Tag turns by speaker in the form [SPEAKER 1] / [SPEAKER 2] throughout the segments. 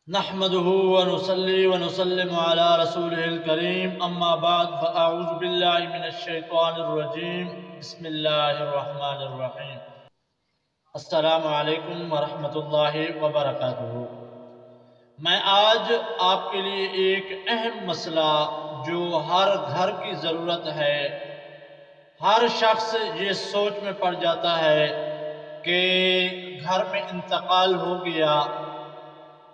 [SPEAKER 1] نحمده ونصلي ونسلم على رسوله الكريم اما بعد فاعوذ بالله من الشيطان الرجيم بسم الله الرحمن الرحيم السلام علیکم ورحمۃ اللہ وبرکاتہ۔ میں آج آپ کے لیے ایک اہم مسئلہ جو ہر گھر کی ضرورت ہے، ہر شخص یہ سوچ میں پڑ جاتا ہے کہ گھر میں انتقال ہو گیا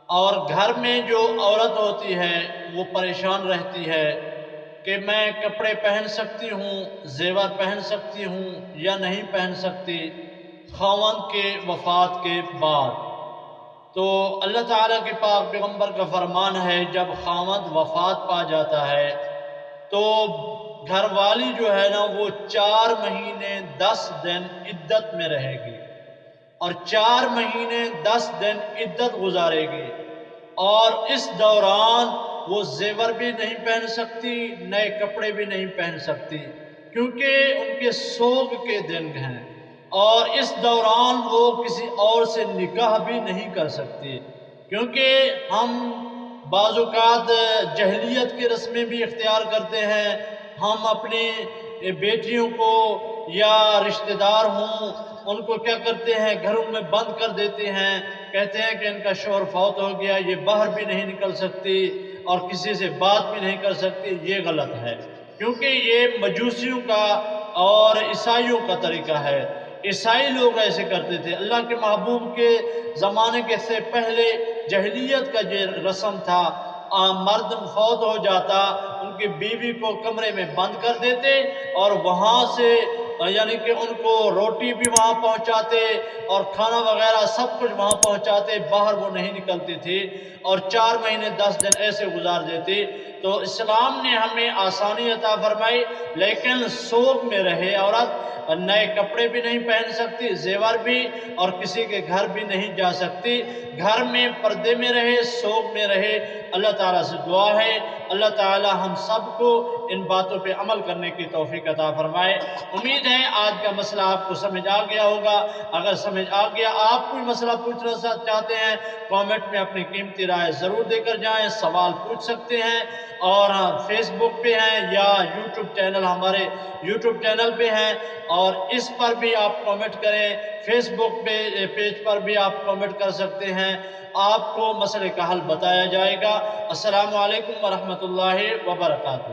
[SPEAKER 1] اور گھر میں جو عورت ہوتی ہے وہ پریشان رہتی ہے کہ میں کپڑے پہن سکتی ہوں، زیور پہن سکتی ہوں یا نہیں پہن سکتی خاوند کے وفات کے بعد۔ تو اللہ تعالیٰ کے پاک پیغمبر کا فرمان ہے جب خاوند وفات پا جاتا ہے تو گھر والی جو ہے نا وہ 4 مہینے 10 دن عدت میں رہے گی اور 4 مہینے 10 دن عدت گزارے گی، اور اس دوران وہ زیور بھی نہیں پہن سکتی، نئے کپڑے بھی نہیں پہن سکتی، کیونکہ ان کے سوگ کے دن ہیں، اور اس دوران وہ کسی اور سے نکاح بھی نہیں کر سکتی، کیونکہ ہم بعض اوقات جہلیت کی رسمیں بھی اختیار کرتے ہیں۔ ہم اپنی بیٹیوں کو یا رشتہ دار ہوں ان کو کیا کرتے ہیں، گھروں میں بند کر دیتے ہیں، کہتے ہیں کہ ان کا شوہر فوت ہو گیا، یہ باہر بھی نہیں نکل سکتی اور کسی سے بات بھی نہیں کر سکتی۔ یہ غلط ہے، کیونکہ یہ مجوسیوں کا اور عیسائیوں کا طریقہ ہے۔ عیسائی لوگ ایسے کرتے تھے۔ اللہ کے محبوب کے زمانے کے سے پہلے جہلیت کا یہ رسم تھا، مرد فوت ہو جاتا ان کی بیوی کو کمرے میں بند کر دیتے اور وہاں سے یعنی کہ ان کو روٹی بھی وہاں پہنچاتے اور کھانا وغیرہ سب کچھ وہاں پہنچاتے، باہر وہ نہیں نکلتی تھی، اور 4 مہینے 10 دن ایسے گزار دیتی۔ تو اسلام نے ہمیں آسانی عطا فرمائی، لیکن سوگ میں رہے عورت، نئے کپڑے بھی نہیں پہن سکتی، زیور بھی، اور کسی کے گھر بھی نہیں جا سکتی، گھر میں پردے میں رہے، سوگ میں رہے۔ اللہ تعالیٰ سے دعا ہے اللہ تعالیٰ ہم سب کو ان باتوں پہ عمل کرنے کی توفیق عطا فرمائے۔ امید ہے آج کا مسئلہ آپ کو سمجھ آ گیا ہوگا۔ اگر سمجھ آ گیا، آپ کوئی مسئلہ پوچھنا چاہتے ہیں، کامنٹ میں اپنی قیمتی رائے ضرور دے کر جائیں، سوال پوچھ سکتے ہیں، اور فیس بک پہ ہیں یا یوٹیوب چینل، ہمارے یوٹیوب چینل پہ ہیں، اور اس پر بھی آپ کامنٹ کریں، فیس بک پہ پیج پر بھی آپ کامنٹ کر سکتے ہیں، آپ کو مسئلے کا حل بتایا جائے گا۔ السلام علیکم ورحمۃ اللہ وبرکاتہ۔